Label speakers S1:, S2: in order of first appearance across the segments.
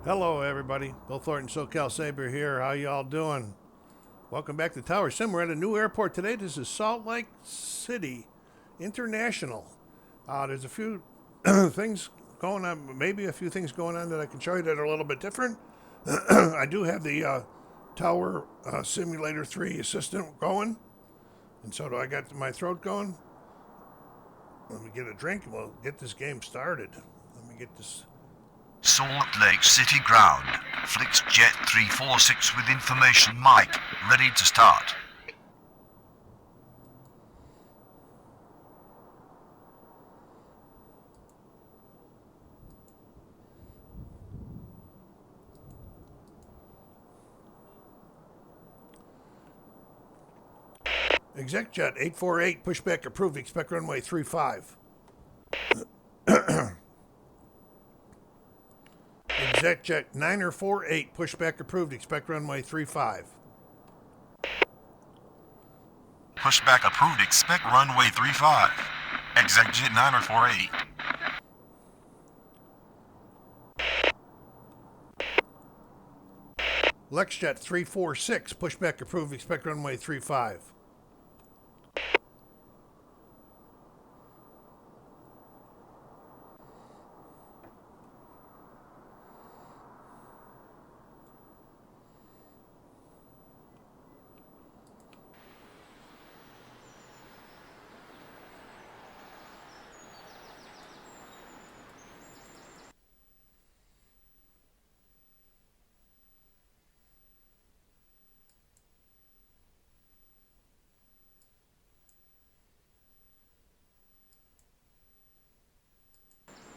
S1: Hello, everybody. Bill Thornton, SoCal Saber here. How y'all doing? Welcome back to Tower Sim. We're at a new airport today. This is Salt Lake City International. There's a few things going on, maybe a few things going on that I can show you that are a little bit different. I do have the Tower Simulator 3 Assistant going, and so do I got my throat going. Let me get a drink and we'll get this game started. Let me get this.
S2: Salt Lake City ground. Flix Jet 346 with information mic. Ready to start.
S1: Exec Jet 848, pushback approved, expect runway 35. Exec Jet 948, pushback approved, expect runway 35.
S2: Pushback approved. Expect runway 35. Exec Jet 948.
S1: LexJet 346, pushback approved, expect runway 35.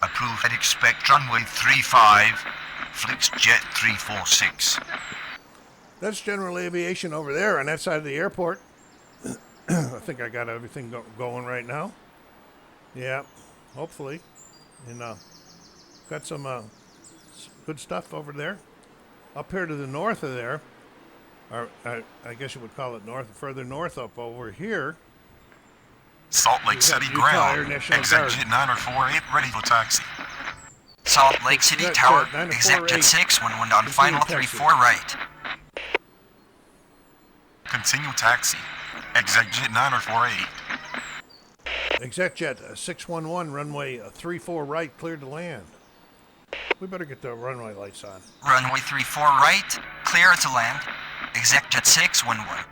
S2: Approved and expect runway 35. Flix Jet 346.
S1: That's General Aviation over there on that side of the airport. I think I got everything going right now. Yeah, hopefully. And got some good stuff over there. Up here to the north of there, or I guess you would call it north, further north up over here.
S2: Salt Lake City ground. Exec Jet 948 ready for taxi.
S3: Salt Lake City Tower. Exec Jet 611 on final 34 right.
S2: Continue taxi. Exec Jet 948.
S1: Exec Jet 611, runway 34 right, cleared to land. We better get the runway lights on.
S3: Runway 34 right, clear to land. Exec Jet 611.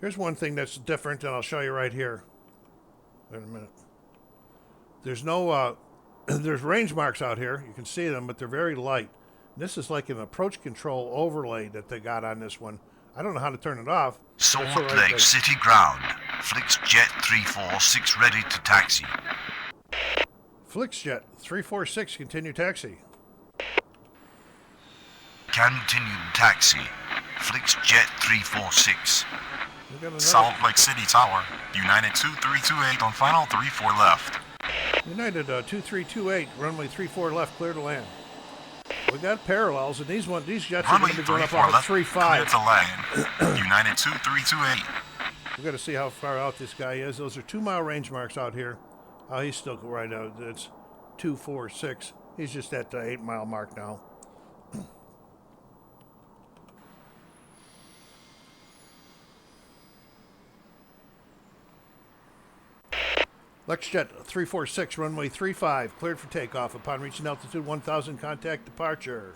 S1: Here's one thing that's different, and I'll show you right here. Wait a minute. There's no, there's range marks out here. You can see them, but they're very light. This is like an approach control overlay that they got on this one. I don't know how to turn it off.
S2: Salt Lake City ground. Flix Jet 346 ready to taxi.
S1: FlixJet 346, continue taxi.
S2: Continue taxi. Flix Jet 346.
S1: Salt
S2: Lake City Tower. United 2328 on final 34 left.
S1: United 2328, runway 34 left, clear to land. We got parallels, and these jets are going to be going up off of 35.
S2: Clear to land. United 2328.
S1: We got to see how far out this guy is. Those are 2-mile range marks out here. Oh, he's still right out. It's 246. He's just at the 8-mile mark now. LexJet 346, runway 35, cleared for takeoff. Upon reaching altitude 1000, contact departure.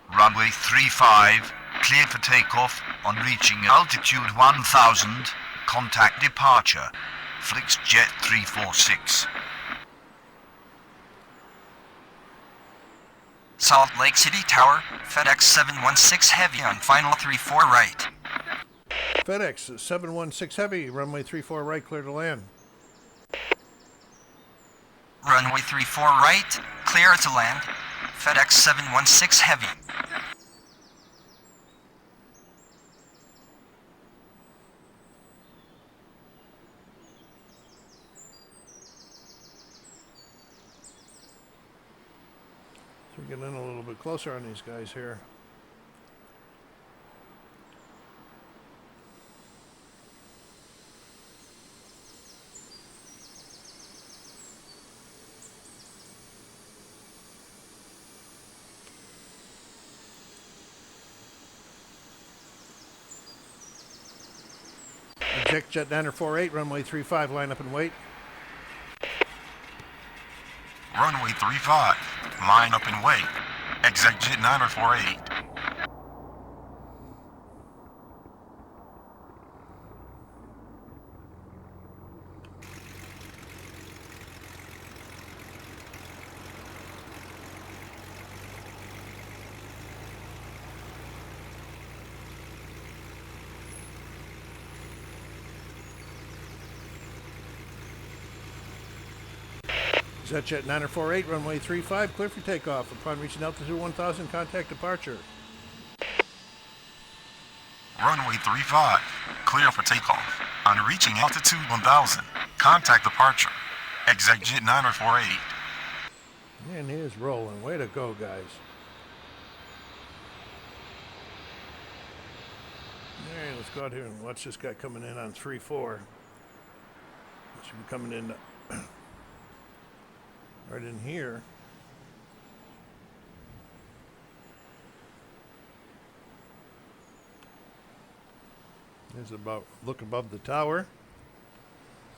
S2: Runway 35, cleared for takeoff. On reaching altitude 1000, contact departure. Flix Jet 346.
S3: Salt Lake City Tower. FedEx 716 heavy on final 34 right.
S1: FedEx 716 heavy, runway 34 right, clear to land.
S3: Runway 34 right, clear to land. FedEx 716 heavy.
S1: So we're getting in a little bit closer on these guys here. ExecJet 948, runway 35, line up and wait.
S4: Runway 35, line up and wait. ExecJet 948.
S1: ExecJet 948, runway 35, clear for takeoff. Upon reaching altitude 1000, contact departure.
S4: Runway 35, clear for takeoff. On reaching altitude 1000, contact departure. ExecJet 948.
S1: And he is rolling. Way to go, guys. All right, let's go out here and watch this guy coming in on 3-4. Should be coming in right in here. There's about look above the tower.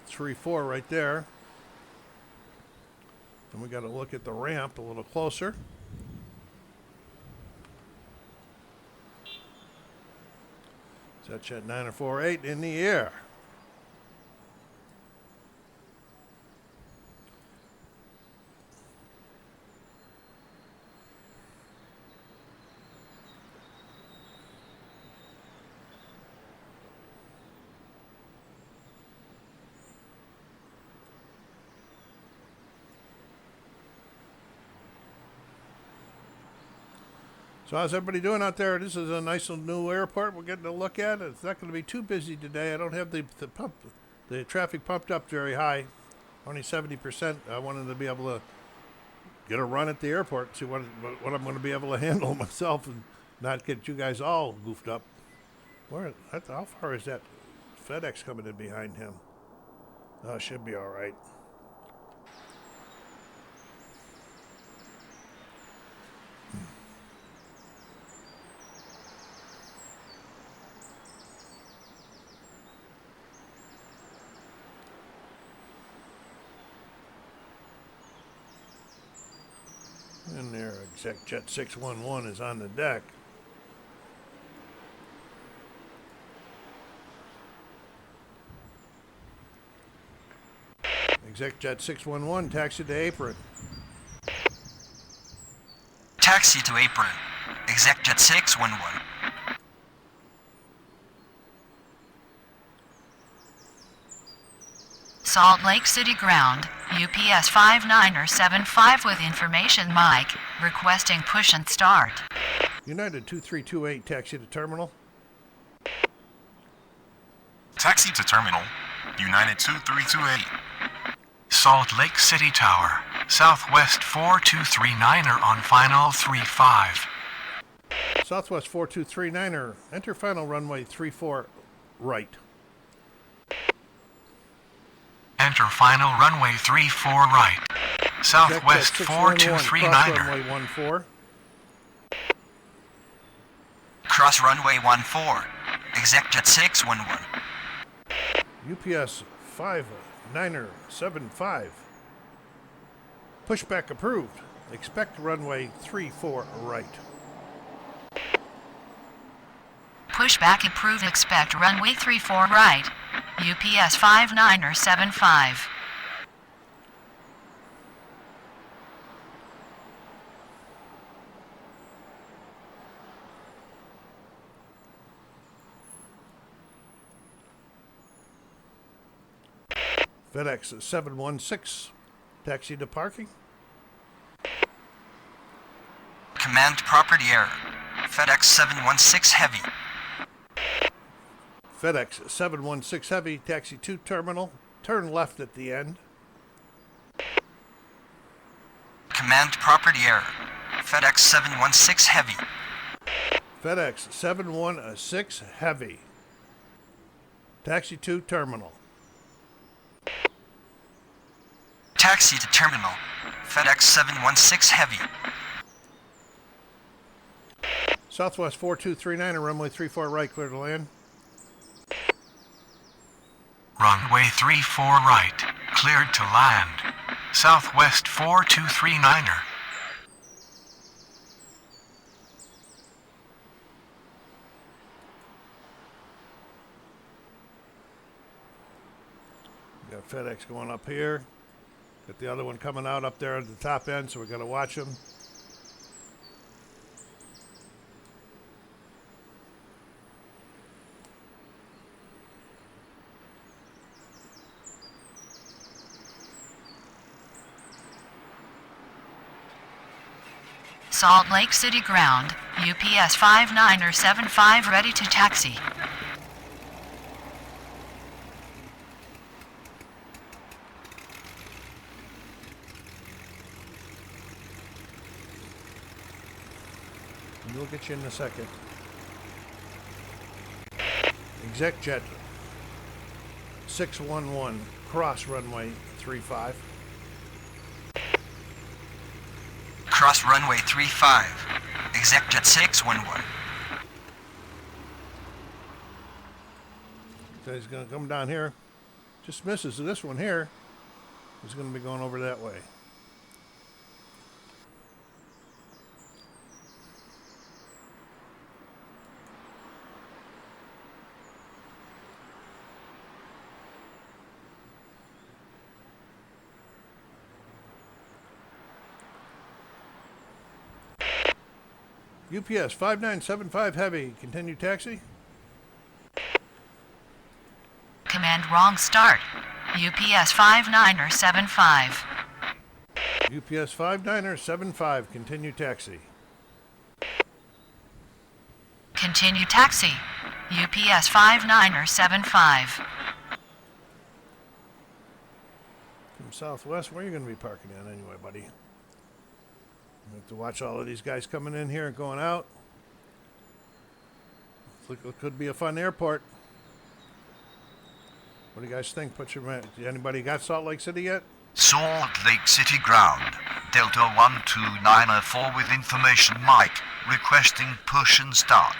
S1: 3-4 right there. And we got to look at the ramp a little closer. ExecJet 948 in the air. So how's everybody doing out there? This is a nice little new airport we're getting to look at. It's not going to be too busy today. I don't have the traffic pumped up very high, only 70%. I wanted to be able to get a run at the airport, see what I'm going to be able to handle myself and not get you guys all goofed up. How far is that FedEx coming in behind him? Oh, should be all right. And there, ExecJet 611 is on the deck. ExecJet 611, taxi to apron.
S3: Taxi to apron. ExecJet 611.
S5: Salt Lake City ground, UPS 5975 with information Mike, requesting push and start.
S1: United 2328, taxi to terminal.
S4: Taxi to terminal. United 2328. Salt Lake City Tower. Southwest 4239er on final 35.
S1: Southwest 4239er, enter final runway 34 right.
S4: Enter final runway 34 right. Southwest
S1: ExecJet 611,
S4: 4239er.
S1: cross runway 14.
S3: Cross runway 14. ExecJet 611.
S1: UPS 59er75. Pushback approved. Expect runway 34 right.
S5: Pushback approved, expect runway 34 right. UPS 59er75.
S1: FedEx 716, taxi to parking.
S3: Command property error. FedEx 716 Heavy.
S1: FedEx 716 Heavy, taxi to terminal. Turn left at the end.
S3: Command property error. FedEx 716 Heavy.
S1: FedEx 716 Heavy, taxi to terminal.
S3: Taxi to terminal. FedEx 716 Heavy.
S1: Southwest 4239, runway 34 right, clear to land.
S4: Runway 34 right, cleared to land. Southwest 4239er.
S1: We got FedEx going up here. Got the other one coming out up there at the top end, so we got to watch them.
S5: Salt Lake City ground, UPS 59er75 ready to taxi.
S1: We'll get you in a second. Exec Jet 611, cross runway 35.
S3: Cross runway 35. Exec jet 611.
S1: So he's going to come down here. Just misses this one here. He's going to be going over that way. UPS 5975 heavy, continue taxi.
S5: Command wrong start. UPS 59er75.
S1: UPS 59er75, continue taxi.
S5: Continue taxi. UPS 59er75.
S1: From Southwest, where are you going to be parking in anyway, buddy? You have to watch all of these guys coming in here and going out. It could be a fun airport. What do you guys think? Anybody got Salt Lake City yet?
S2: Salt Lake City ground. Delta 12904 with information Mike, requesting push and start.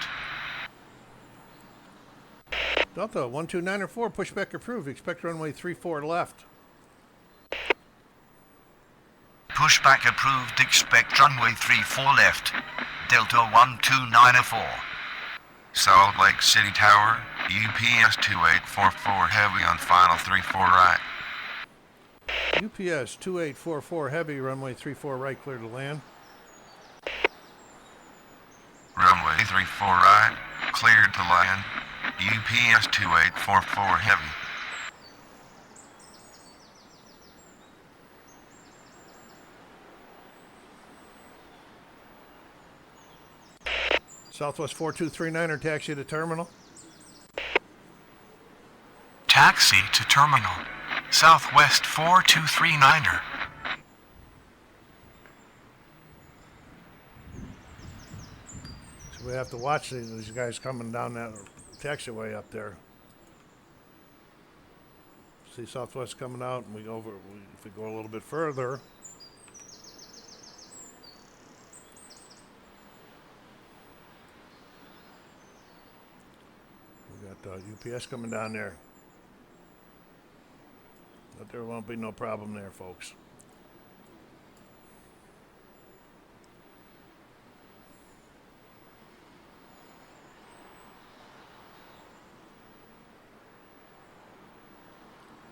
S1: Delta 12904, pushback approved. Expect runway 34 left.
S2: Pushback approved, expect runway 34 left. Delta 12904.
S4: Salt Lake City Tower, UPS 2844 heavy on final 34 right.
S1: UPS 2844 heavy, runway 34 right, clear to land.
S4: Runway 34 right, cleared to land. UPS 2844 heavy.
S1: Southwest 4239er, taxi to terminal.
S4: Taxi to terminal. Southwest 4239er.
S1: So we have to watch these guys coming down that taxiway up there. See Southwest coming out, and if we go a little bit further. We got UPS coming down there. But there won't be no problem there, folks.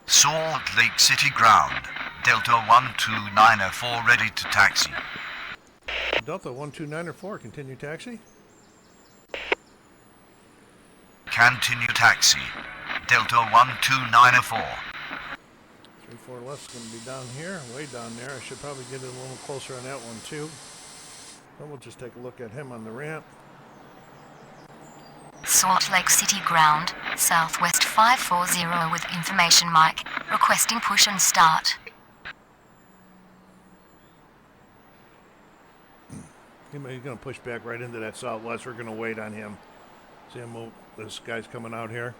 S2: Salt Lake City ground. Delta 12904 ready to taxi.
S1: Delta 12904, continue taxi.
S2: Continue taxi. Delta 12904.
S1: 34 left's going to be down here, way down there. I should probably get it a little closer on that one too. Then we'll just take a look at him on the ramp.
S6: Salt Lake City ground, Southwest 540 with information Mike, requesting push and start.
S1: He's going to push back right into that Southwest. We're going to wait on him. See him move. This guy's coming out here.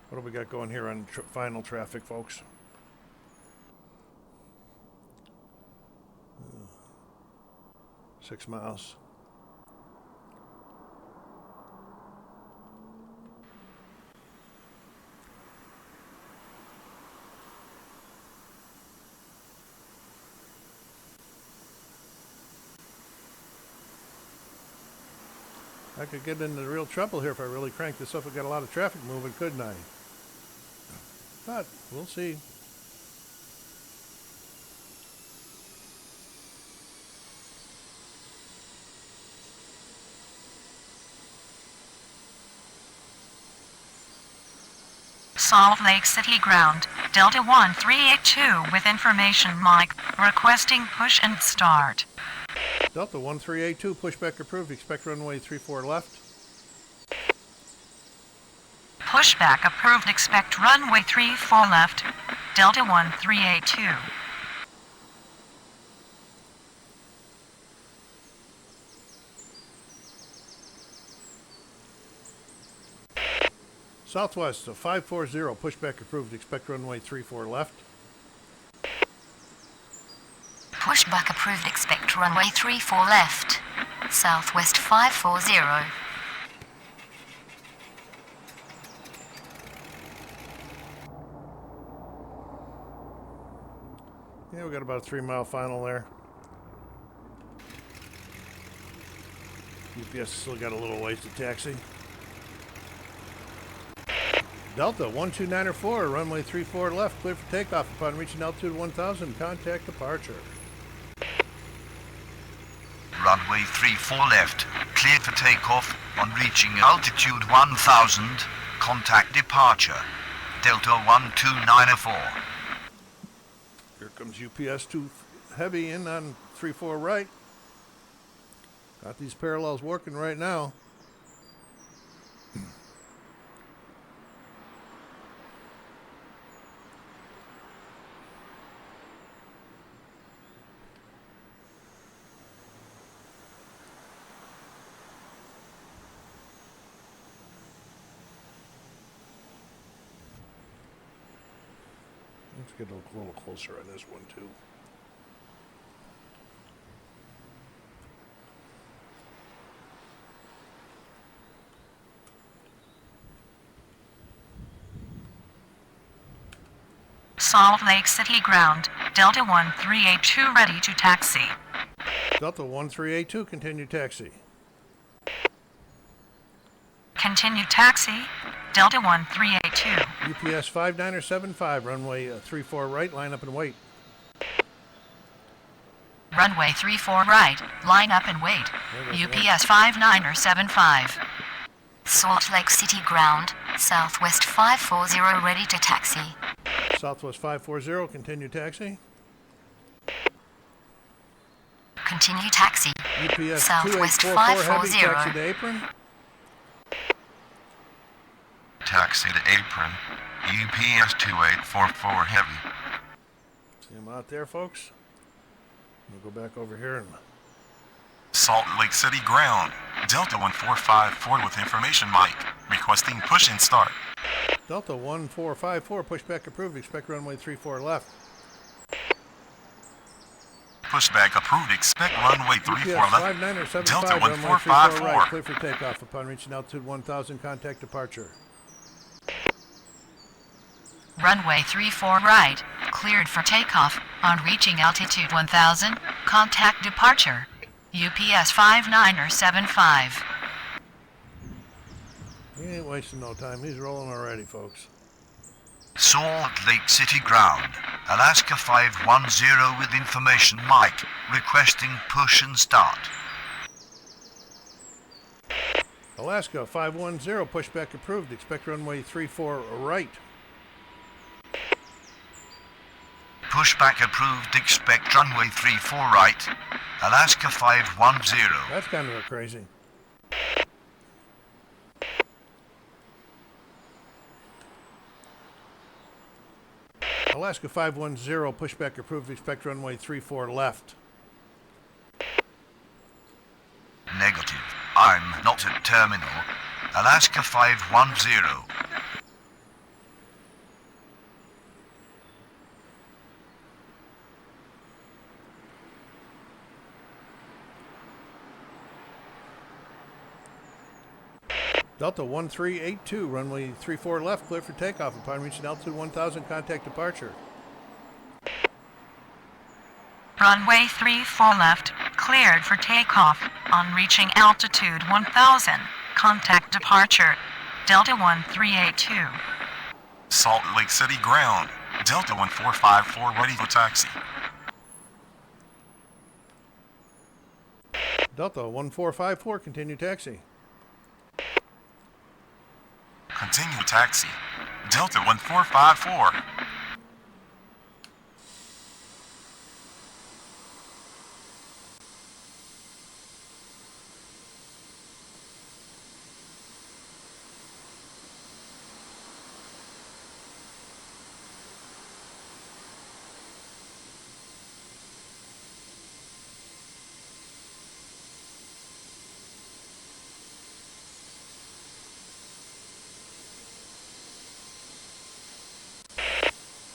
S1: What do we got going here on final traffic, folks? Uh, 6 miles. I could get into real trouble here if I really crank this up. I got a lot of traffic moving, couldn't I? But we'll see.
S5: Salt Lake City ground, Delta 1382 with information Mike, requesting push and start.
S1: Delta 1382, pushback approved. Expect runway 34 left.
S5: Pushback approved, expect runway 34 left, Delta 1382.
S1: Southwest 540, pushback approved. Expect runway 34 left.
S6: Pushback approved. Expect runway 34 left. Southwest 540.
S1: Yeah, we got about a 3-mile final there. UPS still got a little ways to taxi. Delta 12904, runway 34 left, clear for takeoff. Upon reaching altitude 1000, contact departure.
S2: Runway 34 left, cleared for takeoff. On reaching altitude 1000, contact departure. Delta 12904.
S1: Here comes UPS 2 heavy in on 34 right. Got these parallels working right now. Let's get a little closer on this one too.
S5: Salt Lake City ground, Delta 1382 ready to taxi.
S1: Delta 1382, continue taxi.
S5: Continue taxi, Delta 1382.
S1: UPS 5975, runway 34 right, line up and wait.
S5: Runway 34 right, line up and wait. UPS 5975.
S6: Salt Lake City ground, Southwest 540 ready to taxi.
S1: Southwest 540, continue taxi.
S6: Continue taxi.
S1: UPS
S6: Southwest
S1: 2844, heavy,
S6: 540.
S1: taxi to apron.
S4: Taxi to apron. UPS 2844 heavy.
S1: See them out there, folks? We'll go back over here and
S4: Salt Lake City ground. Delta 1454 with information Mike. Requesting push and start.
S1: Delta 1454, pushback approved. Expect runway 34 left.
S4: Pushback approved. Expect runway 34
S1: UPS
S4: left.
S1: 5975,
S4: Delta
S1: runway 34 right,
S4: 1454.
S1: clear for takeoff. Upon reaching altitude 1000, contact departure.
S5: Runway 34 right, cleared for takeoff. On reaching altitude 1000, contact departure. UPS 5975.
S1: He ain't wasting no time. He's rolling already, folks.
S2: Salt Lake City ground, Alaska 510 with information Mike, requesting push and start.
S1: Alaska 510, pushback approved. Expect runway 34 right.
S2: Pushback approved, expect runway 34 right. Alaska 510.
S1: That's kind of crazy. Alaska 510, pushback approved. Expect runway 34 left.
S2: Negative. I'm not at terminal. Alaska 510.
S1: Delta 1382, runway 34 left, clear for takeoff. Upon reaching altitude 1000, contact departure.
S5: Runway 34 left, cleared for takeoff. On reaching altitude 1000, Contact departure. Delta 1382.
S4: Salt Lake City ground. Delta 1454 ready for taxi.
S1: Delta 1454, continue taxi.
S4: Continue taxi. Delta 1454.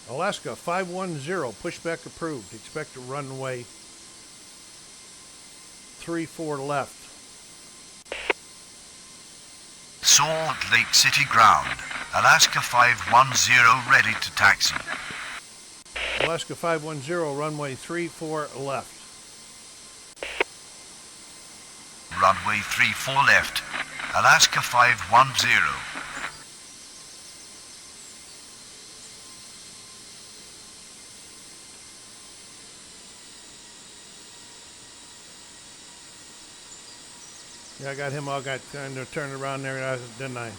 S1: Alaska 510, pushback approved. Expect a runway 34 left.
S2: Salt Lake City ground. Alaska 510 ready to taxi.
S1: Alaska 510, runway 34 left.
S2: Runway 34 left. Alaska 510.
S1: Yeah, I got him all got kind of turned around there, didn't I?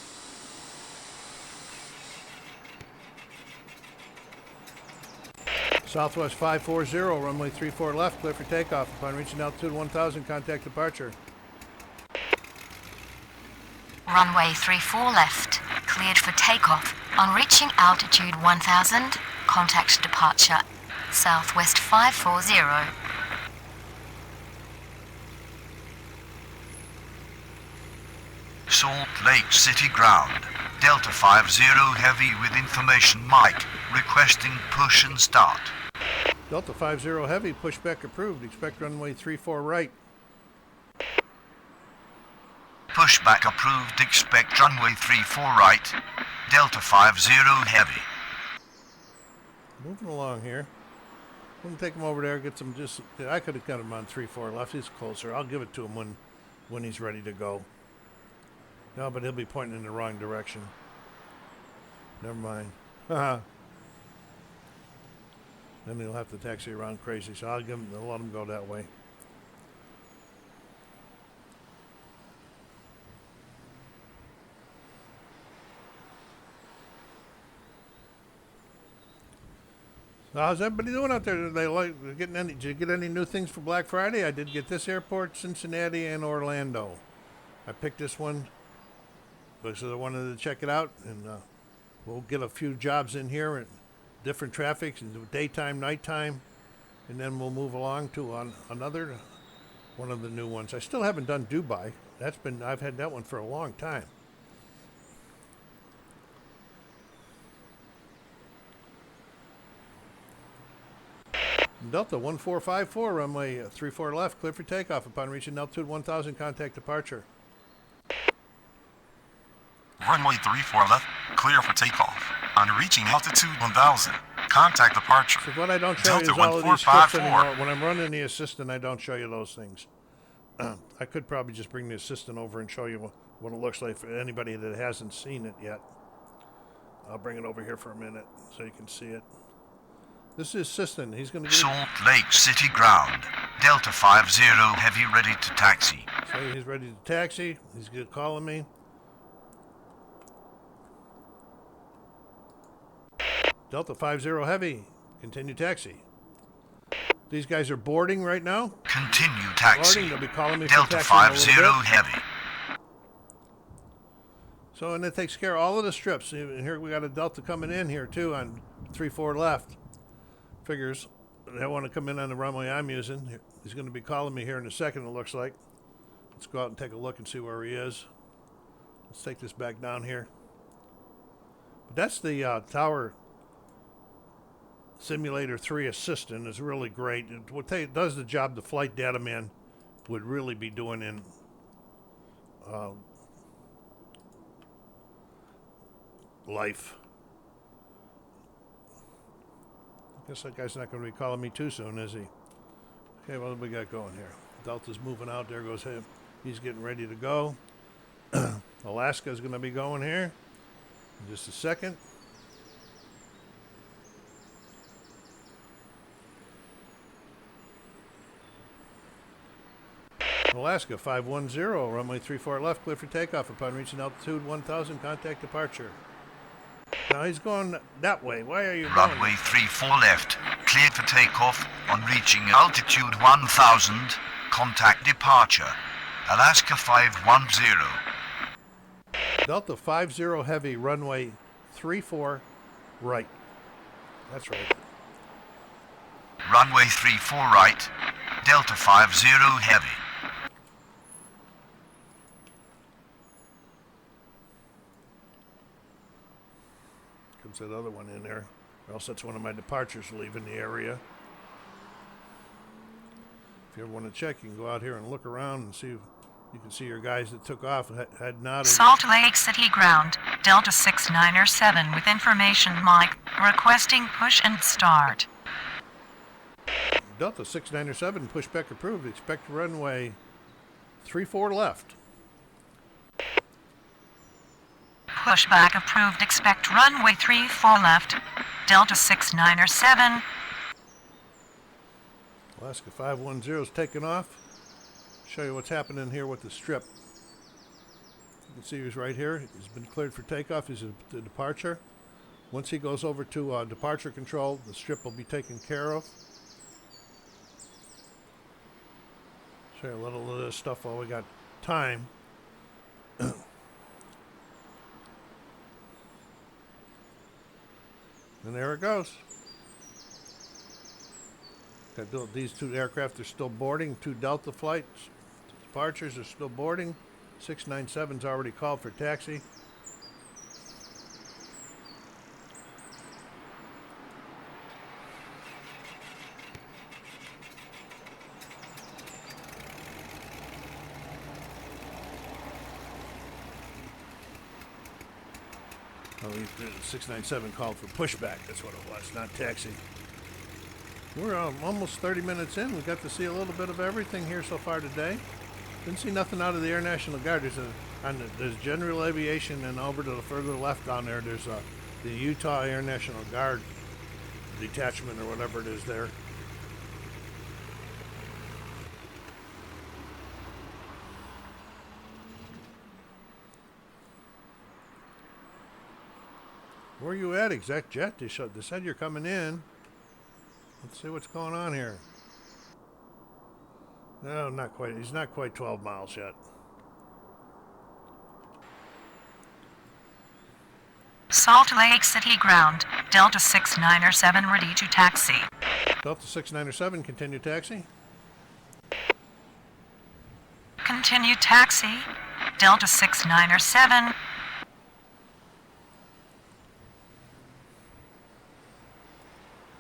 S1: Southwest 540, runway 34 left, clear for takeoff. Upon reaching altitude 1000, contact departure.
S6: Runway 34 left. Cleared for takeoff. On reaching altitude 1000, contact departure. Southwest 540.
S2: Salt Lake City ground. Delta 50 heavy with information Mike. Requesting push and start.
S1: Delta 50 heavy, pushback approved. Expect runway 34 right.
S2: Pushback approved. Expect runway 34 right. Delta 50 heavy.
S1: Moving along here. I'm gonna take him over there, get some just. I could have got him on 34 left. He's closer. I'll give it to him when he's ready to go. No, but he'll be pointing in the wrong direction. Never mind. Then he'll have to taxi around crazy. So I'll let him go that way. So how's everybody doing out there? Did you get any new things for Black Friday? I did get this airport, Cincinnati and Orlando. I picked this one because I wanted to check it out, and we'll get a few jobs in here and different traffics and daytime, nighttime, and then we'll move along to another one of the new ones. I still haven't done Dubai. I've had that one for a long time. Delta 1454, runway 34 left, clear for takeoff. Upon reaching altitude 1000, contact departure.
S4: Runway 34 left, clear for takeoff. On reaching altitude 1000, contact departure.
S1: So what I don't show you is
S4: Delta
S1: all of these scripts
S4: 1454.
S1: anymore. When I'm running the assistant, I don't show you those things. I could probably just bring the assistant over and show you what it looks like for anybody that hasn't seen it yet. I'll bring it over here for a minute so you can see it. This is assistant. He's going to be...
S2: Salt Lake City ground. Delta 50 heavy ready to taxi.
S1: So he's ready to taxi. He's calling me. Delta 50 heavy. Continue taxi. These guys are boarding right now.
S2: Continue taxi.
S1: Boarding. They'll be calling me
S2: Delta
S1: for taxi
S2: 50 heavy.
S1: So, and it takes care of all of the strips. And here we got a Delta coming in here too on 34 left. Figures they want to come in on the runway I'm using. He's going to be calling me here in a second, it looks like. Let's go out and take a look and see where he is. Let's take this back down here. But that's the Tower Simulator 3 Assistant. Is really great. It does the job the flight data man would really be doing in life. Guess that guy's not going to be calling me too soon, is he? Okay, what do we got going here? Delta's moving out. There goes him. He's getting ready to go. Alaska's going to be going here in just a second. Alaska 510, runway 34 left, clear for takeoff. Upon reaching altitude 1000, contact departure. Now he's going that way. Why are you going?
S2: Runway 34 left, cleared for takeoff. On reaching altitude 1000, contact departure. Alaska 510.
S1: Delta 50 heavy, runway 34 right. That's right.
S2: Runway 34 right, Delta 50 heavy.
S1: Comes that other one in there. Or else that's one of my departures leaving the area. If you ever want to check, you can go out here and look around and see. You can see your guys that took off had not.
S5: Salt Lake City ground, Delta 697 with information Mike, requesting push and start.
S1: Delta 697, pushback approved. Expect runway 34 left.
S5: Pushback approved, expect runway 34 left, Delta 697.
S1: Alaska 510 is taking off. Show you what's happening here with the strip. You can see he's right here. He's been cleared for takeoff. He's at the departure. Once he goes over to departure control, the strip will be taken care of. Show you a little of this stuff while we got time. And there it goes. Got these two aircraft are still boarding. Two Delta flights. Departures are still boarding. 697's already called for taxi. Oh, 697 called for pushback. That's what it was, not taxi. We're almost 30 minutes in. We got to see a little bit of everything here so far today. Didn't see nothing out of the Air National Guard. There's General Aviation, and over to the further left down there, there's the Utah Air National Guard detachment or whatever it is there. Where are you at, Exec Jet? They said you're coming in. Let's see what's going on here. No, not quite. He's not quite 12 miles yet.
S5: Salt Lake City ground, Delta 697 ready to taxi.
S1: Delta 697, continue taxi.
S5: Continue taxi, Delta 697.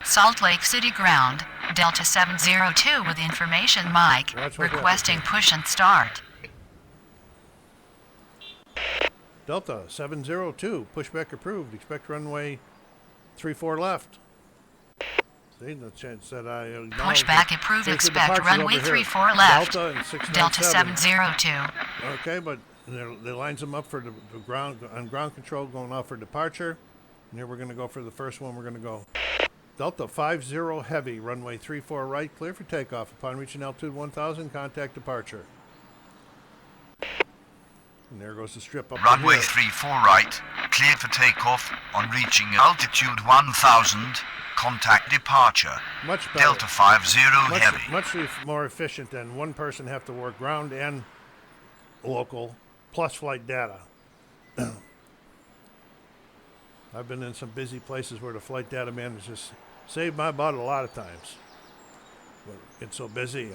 S5: Salt Lake City ground, Delta 702 with information Mike, requesting push and start.
S1: Delta 702, pushback approved. Expect runway 34 left. See, the chance that I
S5: pushback approved. Expect runway 34 left. Delta 702.
S1: Okay, but they lines them up for the ground control going off for departure. And here we're going to go for the first one. We're going to go Delta 50 heavy, runway 34 right, clear for takeoff. Upon reaching altitude 1000, contact departure. And there goes the strip up.
S2: Runway 34 right, cleared for takeoff. On reaching altitude 1000, contact departure.
S1: Much better.
S2: Delta 50 heavy.
S1: Much more efficient than one person have to work ground and local, plus flight data. I've been in some busy places where the flight data man has just saved my butt a lot of times. But it's so busy,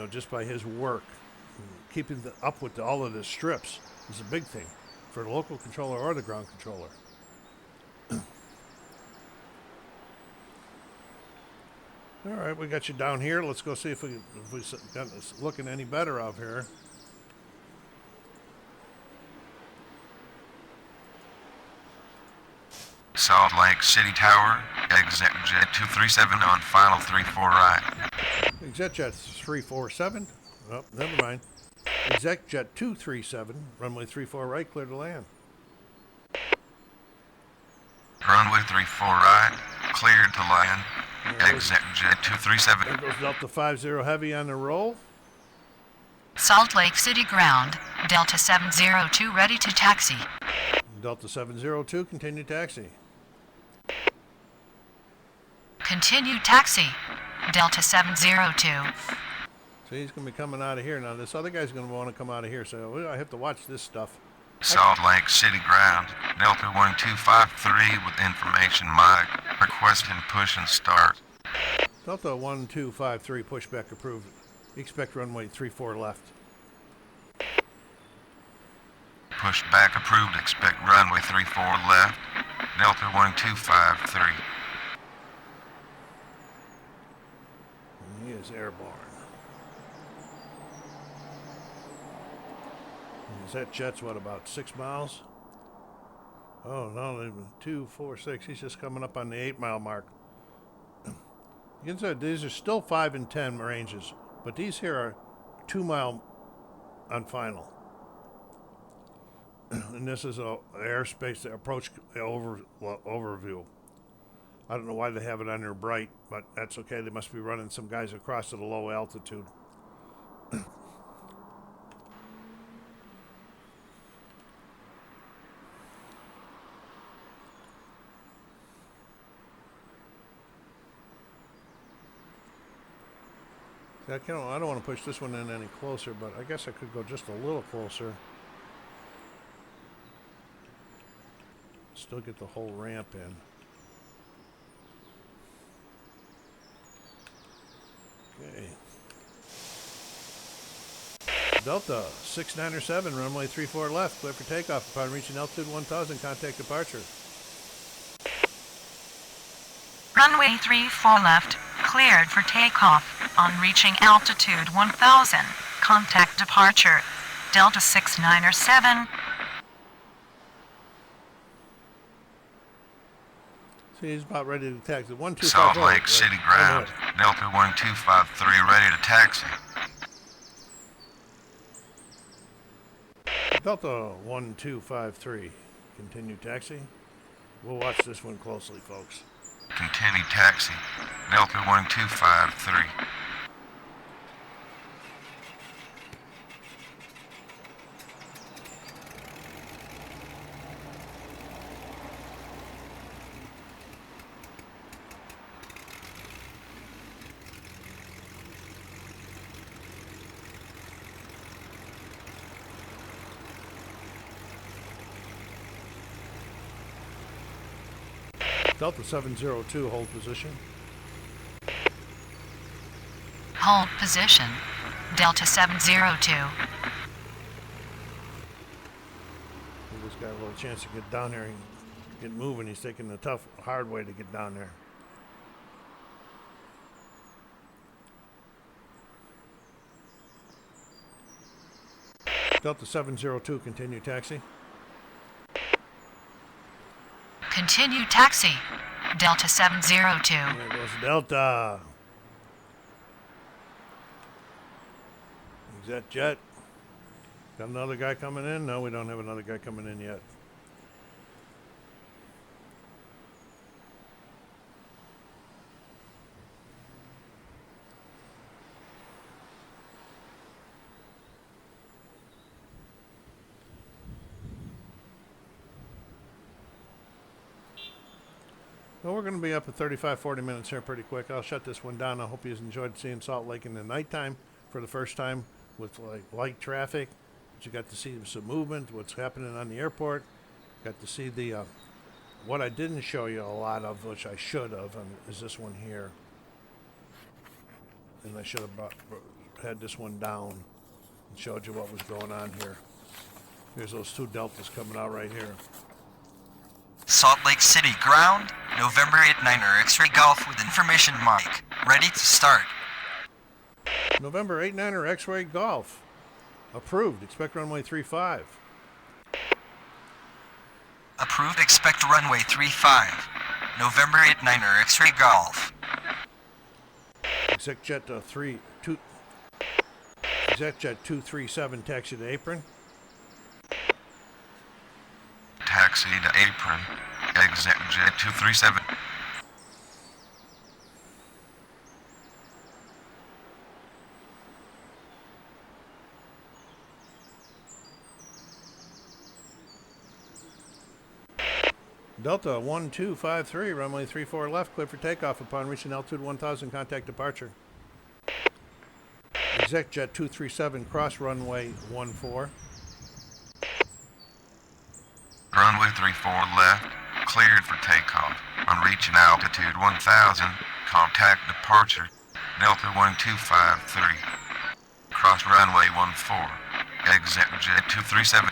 S1: just by his work. Keeping up with all of the strips is a big thing for the local controller or the ground controller. All right, we got you down here. Let's go see if we got this looking any better out here.
S4: Salt Lake City Tower, exit jet 237 on final 34 right.
S1: Exit jet 347. Oh, never mind. Exec Jet 237, runway 34 right, clear to land.
S4: Runway 34 right, cleared to land. Exec Jet 237.
S1: There goes Delta 50 Heavy on the roll.
S5: Salt Lake City ground, Delta 702 ready to taxi.
S1: Delta 702, continue taxi.
S5: Continue taxi, Delta 702.
S1: So he's going to be coming out of here. Now, this other guy's going to want to come out of here, so I have to watch this stuff.
S4: Salt Lake City ground, Delta 1253 with information mic, requesting push and start.
S1: Delta 1253, pushback approved. Expect runway 34 left.
S4: Pushback approved, expect runway 34 left, Delta 1253.
S1: And he is airborne. Is that jet's what, about 6 miles? Oh no, 2, 4, 6. He's just coming up on the 8-mile mark. You can say these are still 5 and 10 ranges, but these here are 2-mile on final. And this is a airspace approach overview. I don't know why they have it on there bright, but that's okay. They must be running some guys across at a low altitude. I don't want to push this one in any closer, but I guess I could go just a little closer. Still get the whole ramp in. Okay. Delta 6907, runway 34 left, clear for takeoff. Upon reaching altitude 1000, contact departure.
S5: Runway 34 left, cleared for takeoff. On reaching altitude 1000, contact departure. Delta 6907.
S1: See, he's about ready to taxi. 1250.
S4: Salt Lake City ground, Delta 1253 ready to taxi.
S1: Delta 1253, continue taxi. We'll watch this one closely, folks.
S4: Continue taxi, Delta 1253.
S1: Delta 702, hold position.
S5: Hold position. Delta 702.
S1: He just got a little chance to get down there and get moving. He's taking the tough, hard way to get down there. Delta 702, continue taxi.
S5: Continue taxi. Delta 702.
S1: There goes Delta. Exec jet. Got another guy coming in? No, we don't have another guy coming in yet. Well, we're going to be up at 35, 40 minutes here pretty quick. I'll shut this one down. I hope you enjoyed seeing Salt Lake in the nighttime for the first time with like light traffic. But you got to see some movement, what's happening on the airport. Got to see the what I didn't show you a lot of, which I should have, is this one here. And I should have had this one down and showed you what was going on here. Here's those two Deltas coming out right here.
S3: Salt Lake City ground, November 89er X-ray Golf with information mic. Ready to start.
S1: November 89er X-ray Golf. Approved. Expect runway 35.
S3: Approved, expect runway 35. November 89er X-ray Golf.
S1: Exec jet ExecJet 237, taxi to apron.
S4: Taxi to apron. ExecJet 237.
S1: Delta 1253, runway 34 left, clear for takeoff upon reaching altitude 1000, contact departure. ExecJet 237, cross runway 14.
S4: Runway 34 left, cleared for takeoff. On reaching altitude 1000, contact departure. Delta 1253. Cross runway 14. ExecJet 237.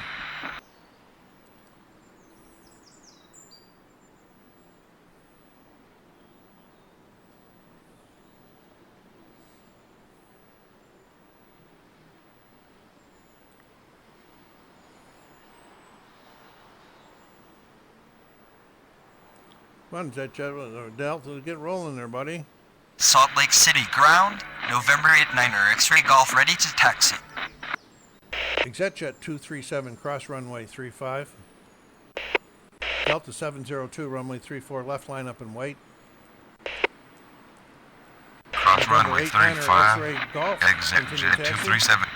S1: Come on, ExecJet, Delta, get rolling there, buddy.
S3: Salt Lake City ground, November 89er X-ray Golf ready to taxi.
S1: ExecJet 237, cross runway 35. Delta 702, runway 34 left, line up and wait.
S4: Cross
S1: November
S4: runway
S1: 89er
S4: 35.
S1: X-ray Golf,
S4: ExecJet
S1: continue taxi.
S4: 237.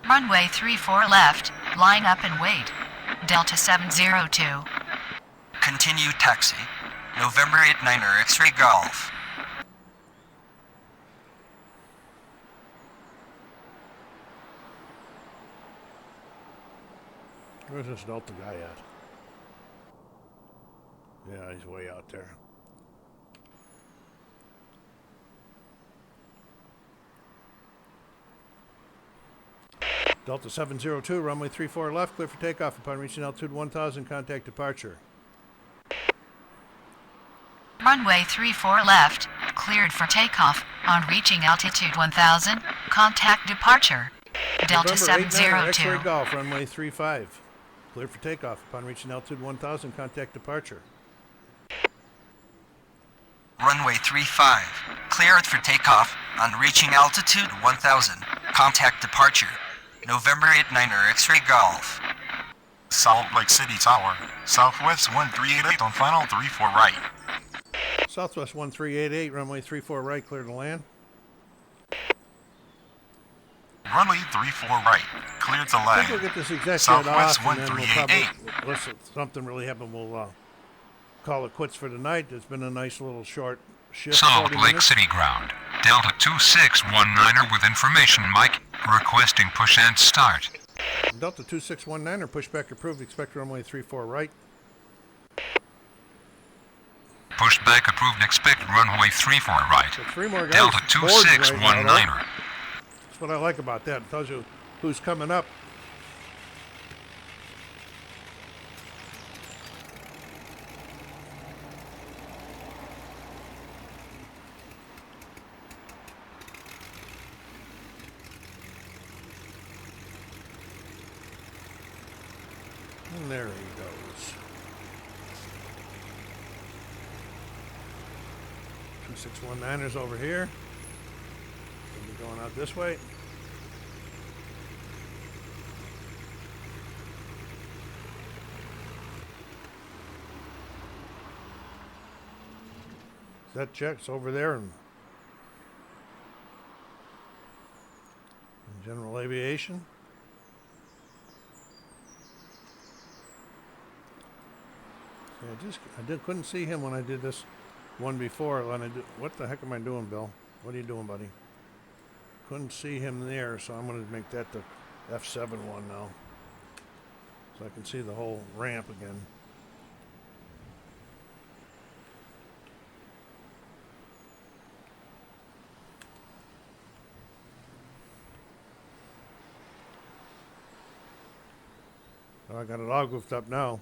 S5: Runway 34 left, line up and wait. Delta 702.
S3: Continue taxi. November 89er X-ray Golf.
S1: Where's this Delta guy at? Yeah, he's way out there. Delta 702, runway 34 left, clear for takeoff upon reaching altitude 1000, contact departure.
S5: Runway 34 left, cleared for takeoff. On reaching altitude 1000, contact departure. Delta
S1: November 89er X-ray
S5: 702.
S1: Golf, runway 35. Clear for takeoff upon reaching altitude 1000, contact departure.
S3: Runway 35. Cleared for takeoff. On reaching altitude 1000. Contact departure. November 89er X-ray Golf.
S4: Salt Lake City Tower. Southwest 1388 on final 34 right.
S1: Southwest 1388, runway 34 right, clear to land.
S4: Runway 34 right, clear to
S1: I think we'll
S4: land.
S1: get this ExecJet
S4: Southwest
S1: off, and then we'll
S4: 1388.
S1: probably, unless something really happened, we'll call it quits for tonight. It's been a nice little short shift.
S7: Salt
S1: 40
S7: Lake
S1: minutes.
S7: City ground. Delta 2619er with information mic requesting push and start.
S1: Delta 2619er, pushback approved, expect runway 34 right.
S7: Pushback approved, expect runway 34 right.
S1: So 3 more guys.
S7: Delta
S1: boarding right now,
S7: 2619er.
S1: That's what I like about that. It tells you who's coming up. And there he goes. 2619ers over here. We'll be going out this way. That checks over there in general aviation. I couldn't see him when I did this one before. What the heck am I doing, Bill? What are you doing, buddy? Couldn't see him there, so I'm going to make that the F7 one now, so I can see the whole ramp again. Oh, I got it all goofed up now.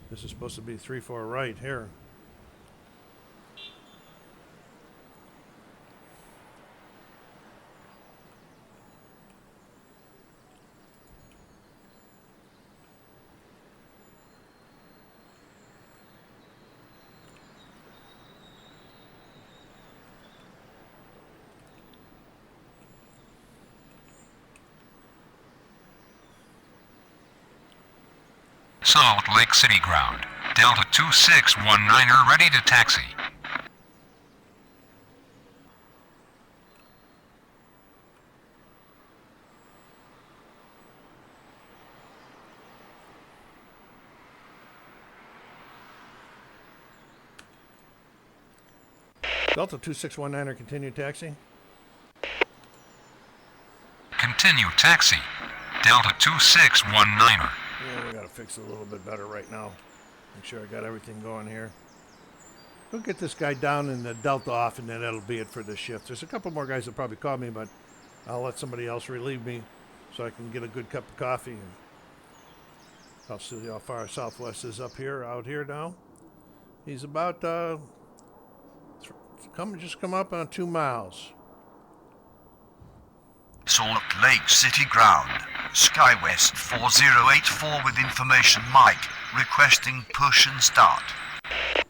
S1: This is supposed to be 3-4 right here.
S7: Salt Lake City ground. Delta 2619er ready to taxi.
S1: Delta 2619er, continue taxi.
S7: Continue taxi. Delta 2619er.
S1: Yeah, we gotta fix it a little bit better right now. Make sure I got everything going here. We'll get this guy down and the Delta off, and then that'll be it for this shift. There's a couple more guys that probably call me, but I'll let somebody else relieve me so I can get a good cup of coffee. And I'll see how far Southwest is out here now. He's about just come up on 2 miles.
S2: Salt Lake City ground. Skywest 4084 with information Mike. Requesting push and start.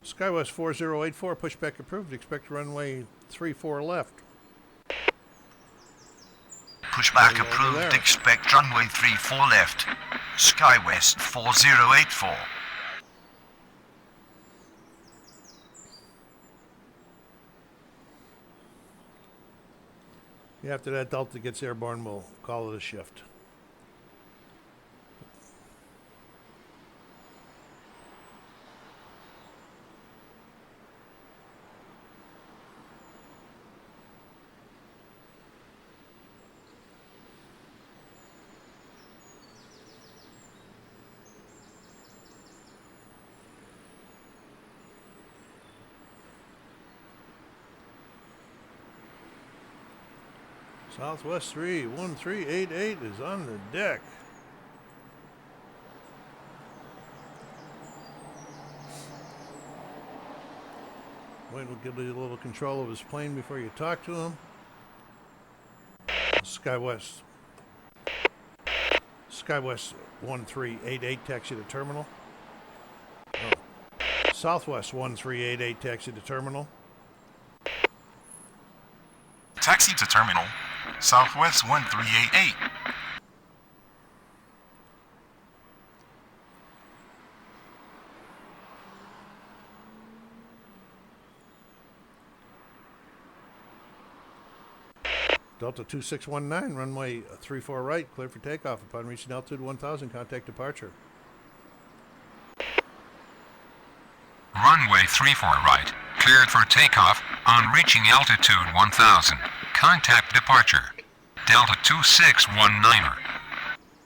S1: Skywest 4084, pushback approved. Expect runway 34 left.
S2: Pushback
S1: Over
S2: approved.
S1: there.
S2: Expect runway 34 left. Skywest 4084.
S1: After that Delta gets airborne, we'll call it a shift. Southwest 31388 is on the deck. Wait, we'll give you a little control of his plane before you talk to him. Skywest 1388, taxi to terminal. Oh. Southwest 1388, taxi to terminal.
S4: Taxi to terminal. Southwest 1388.
S1: Delta 2619, runway 34 right, clear for takeoff. Upon reaching altitude 1000, contact departure.
S7: Runway 34 right. Cleared for takeoff. On reaching altitude 1000. Contact departure. Delta 2619er.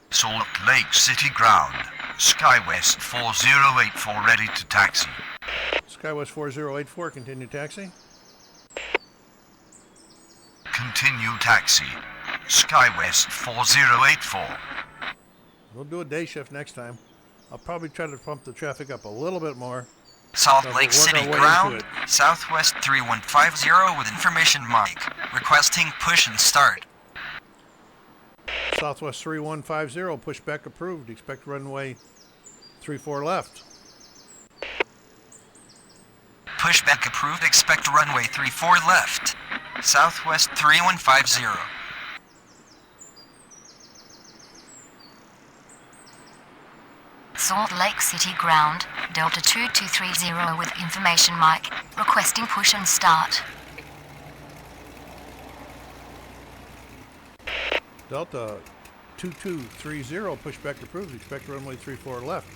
S2: Salt Lake City ground. Skywest 4084 ready to taxi.
S1: Skywest 4084, continue taxi.
S2: Continue taxi. Skywest 4084.
S1: We'll do a day shift next time. I'll probably try to pump the traffic up a little bit more.
S3: Salt
S1: We'll
S3: Lake
S1: work
S3: City
S1: our way
S3: ground.
S1: into it.
S3: Southwest 3150 with information Mike. Requesting push and start.
S1: Southwest 3150, pushback approved. Expect runway 34 left.
S3: Pushback approved. Expect runway 34 left. Southwest 3150.
S6: Salt Lake City ground, Delta 2230 with information Mike, requesting push and start.
S1: Delta 2230, pushback approved. Expect runway 34 left.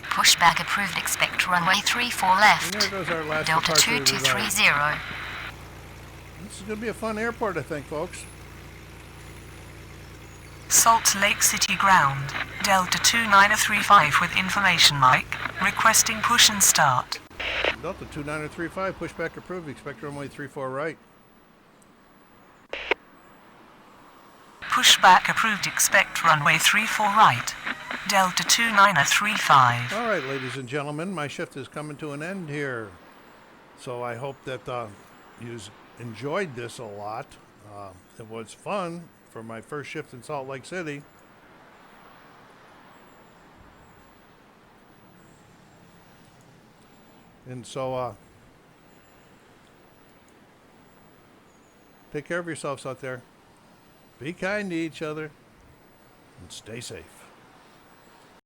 S6: Pushback approved, expect runway 34
S1: And
S6: left.
S1: there goes our last
S6: Delta
S1: departure of the night.
S6: 2230.
S1: This is going to be a fun airport, I think, folks.
S8: Salt Lake City ground, Delta 2935 with information Mike, requesting push and start.
S1: Delta 2935, pushback approved. Expect runway 34 right.
S8: Pushback approved, expect runway 34 right. Delta 2935.
S1: All right, ladies and gentlemen, my shift is coming to an end here. So I hope that you enjoyed this a lot. It was fun for my first shift in Salt Lake City. And so, take care of yourselves out there. Be kind to each other and stay safe.